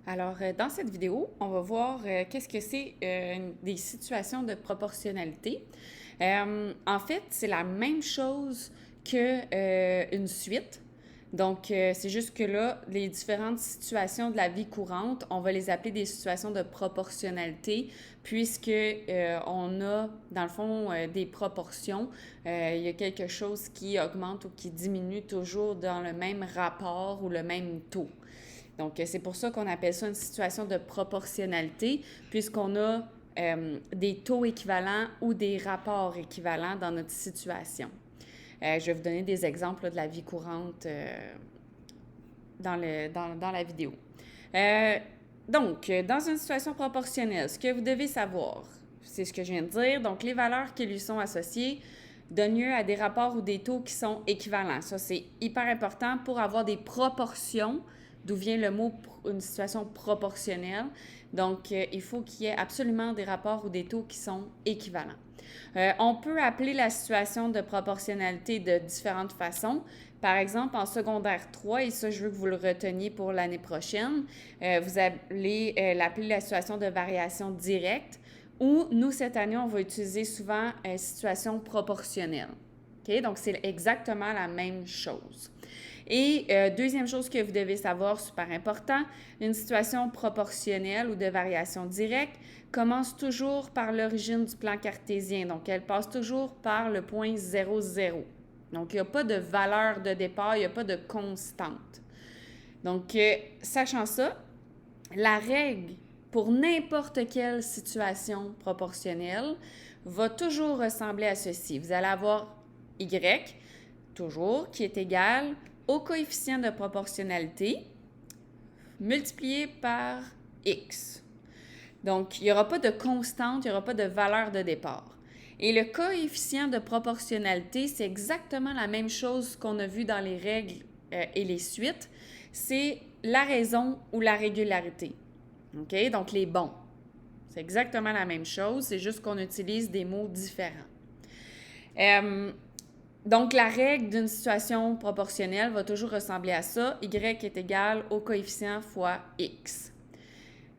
Alors, dans cette vidéo, on va voir qu'est-ce que c'est des situations de proportionnalité. En fait, c'est la même chose que une suite. Donc, c'est juste que là, les différentes situations de la vie courante, on va les appeler des situations de proportionnalité, puisque on a, dans le fond, des proportions. Il y a quelque chose qui augmente ou qui diminue toujours dans le même rapport ou le même taux. Donc, c'est pour ça qu'on appelle ça une situation de proportionnalité, puisqu'on a des taux équivalents ou des rapports équivalents dans notre situation. Je vais vous donner des exemples là, de la vie courante dans la vidéo. Euh, donc, dans une situation proportionnelle, ce que vous devez savoir, c'est ce que je viens de dire. Donc, les valeurs qui lui sont associées donnent lieu à des rapports ou des taux qui sont équivalents. Ça, c'est hyper important pour avoir des proportions, d'où vient le mot une situation proportionnelle. Donc, il faut qu'il y ait absolument des rapports ou des taux qui sont équivalents. On peut appeler la situation de proportionnalité de différentes façons. Par exemple, en secondaire 3, et ça, je veux que vous le reteniez pour l'année prochaine, vous allez l'appeler la situation de variation directe, ou nous, cette année, on va utiliser souvent situation proportionnelle. OK? Donc, c'est exactement la même chose. Et deuxième chose que vous devez savoir, super important, une situation proportionnelle ou de variation directe commence toujours par l'origine du plan cartésien. Donc, elle passe toujours par le point 0, 0. Donc, il n'y a pas de valeur de départ, il n'y a pas de constante. Donc, sachant ça, la règle pour n'importe quelle situation proportionnelle va toujours ressembler à ceci. Vous allez avoir Y, toujours, qui est égal au coefficient de proportionnalité multiplié par X. Donc, il n'y aura pas de constante, il n'y aura pas de valeur de départ. Et le coefficient de proportionnalité, c'est exactement la même chose qu'on a vu dans les règles et les suites. C'est la raison ou la régularité. OK? Donc, les bons. C'est exactement la même chose, c'est juste qu'on utilise des mots différents. Donc, la règle d'une situation proportionnelle va toujours ressembler à ça. Y est égal au coefficient fois X.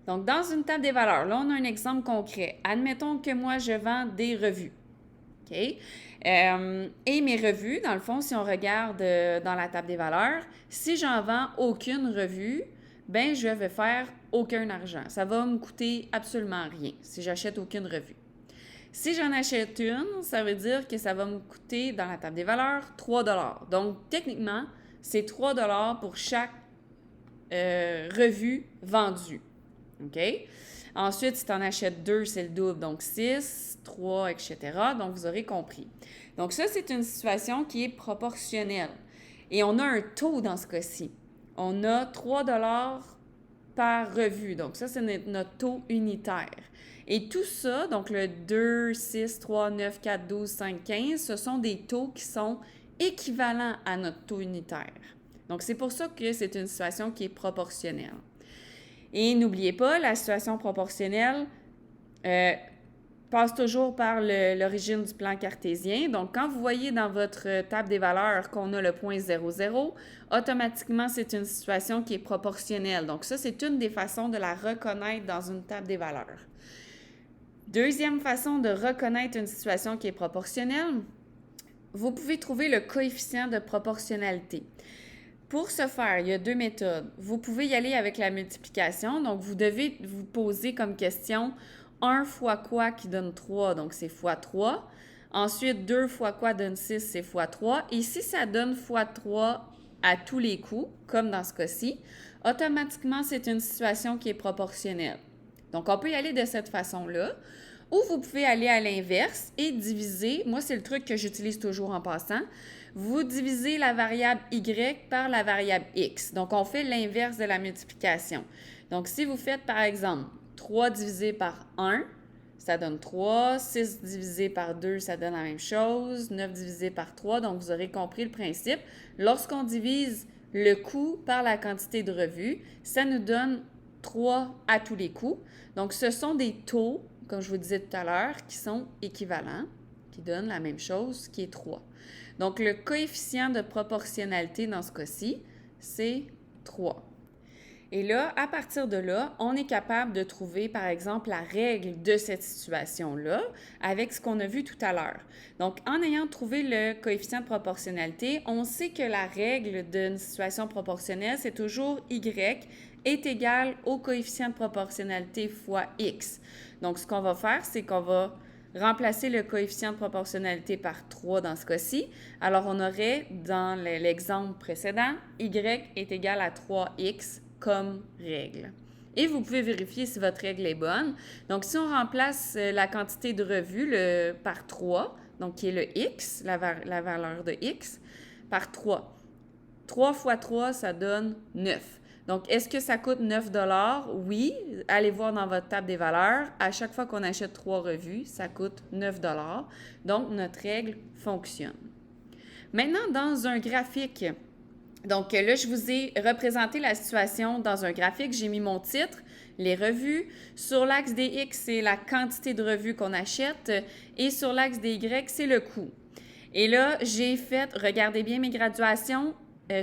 Donc, dans une table des valeurs, là, on a un exemple concret. Admettons que moi, je vends des revues. OK? Et mes revues, dans le fond, si on regarde dans la table des valeurs, si j'en vends aucune revue, ben je vais faire aucun argent. Ça va me coûter absolument rien si j'achète aucune revue. Si j'en achète une, ça veut dire que ça va me coûter, dans la table des valeurs, 3 dollars. Donc, techniquement, c'est 3 dollars pour chaque revue vendue. OK? Ensuite, si tu en achètes deux, c'est le double, donc 6, 3, etc. Donc, vous aurez compris. Donc, ça, c'est une situation qui est proportionnelle. Et on a un taux dans ce cas-ci. On a 3 dollars par revue. Donc, ça, c'est notre taux unitaire. Et tout ça, donc le 2, 6, 3, 9, 4, 12, 5, 15, ce sont des taux qui sont équivalents à notre taux unitaire. Donc, c'est pour ça que c'est une situation qui est proportionnelle. Et n'oubliez pas, la situation proportionnelle passe toujours par l'origine du plan cartésien. Donc, quand vous voyez dans votre table des valeurs qu'on a le point 0, 0, automatiquement, c'est une situation qui est proportionnelle. Donc, ça, c'est une des façons de la reconnaître dans une table des valeurs. Deuxième façon de reconnaître une situation qui est proportionnelle, vous pouvez trouver le coefficient de proportionnalité. Pour ce faire, il y a deux méthodes. Vous pouvez y aller avec la multiplication. Donc, vous devez vous poser comme question 1 fois quoi qui donne 3, donc c'est fois 3. Ensuite, 2 fois quoi donne 6, c'est fois 3. Et si ça donne fois 3 à tous les coups, comme dans ce cas-ci, automatiquement, c'est une situation qui est proportionnelle. Donc, on peut y aller de cette façon-là. Ou vous pouvez aller à l'inverse et diviser. Moi, c'est le truc que j'utilise toujours en passant. Vous divisez la variable y par la variable x. Donc, on fait l'inverse de la multiplication. Donc, si vous faites, par exemple, 3 divisé par 1, ça donne 3. 6 divisé par 2, ça donne la même chose. 9 divisé par 3, donc vous aurez compris le principe. Lorsqu'on divise le coût par la quantité de revues, ça nous donne 3 à tous les coups. Donc, ce sont des taux, comme je vous disais tout à l'heure, qui sont équivalents, qui donnent la même chose, qui est 3. Donc, le coefficient de proportionnalité dans ce cas-ci, c'est 3. Et là, à partir de là, on est capable de trouver, par exemple, la règle de cette situation-là avec ce qu'on a vu tout à l'heure. Donc, en ayant trouvé le coefficient de proportionnalité, on sait que la règle d'une situation proportionnelle, c'est toujours Y est égal au coefficient de proportionnalité fois X. Donc, ce qu'on va faire, c'est qu'on va remplacer le coefficient de proportionnalité par 3 dans ce cas-ci. Alors, on aurait, dans l'exemple précédent, Y est égal à 3X comme règle. Et vous pouvez vérifier si votre règle est bonne. Donc, si on remplace la quantité de revues par 3, donc qui est le X, la valeur de X, par 3. 3 fois 3, ça donne 9. Donc, est-ce que ça coûte 9 $? Oui. Allez voir dans votre table des valeurs. À chaque fois qu'on achète 3 revues, ça coûte 9 $. Donc, notre règle fonctionne. Maintenant, dans un graphique, donc là, je vous ai représenté la situation dans un graphique. J'ai mis mon titre, les revues. Sur l'axe des X, c'est la quantité de revues qu'on achète. Et sur l'axe des Y, c'est le coût. Et là, j'ai fait, regardez bien mes graduations.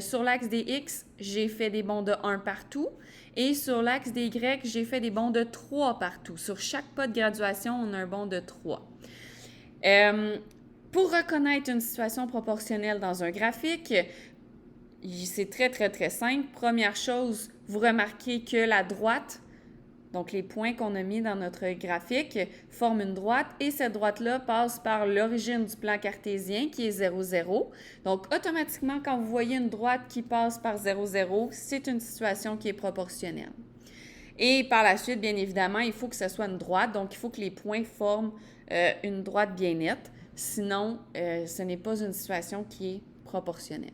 Sur l'axe des X, j'ai fait des bons de 1 partout. Et sur l'axe des Y, j'ai fait des bons de 3 partout. Sur chaque pas de graduation, on a un bon de 3. Pour reconnaître une situation proportionnelle dans un graphique, c'est très, très, très simple. Première chose, vous remarquez que la droite, donc les points qu'on a mis dans notre graphique, forment une droite et cette droite-là passe par l'origine du plan cartésien qui est 0, 0. Donc, automatiquement, quand vous voyez une droite qui passe par 0, 0, c'est une situation qui est proportionnelle. Et par la suite, bien évidemment, il faut que ce soit une droite, donc il faut que les points forment une droite bien nette. Sinon, ce n'est pas une situation qui est proportionnelle.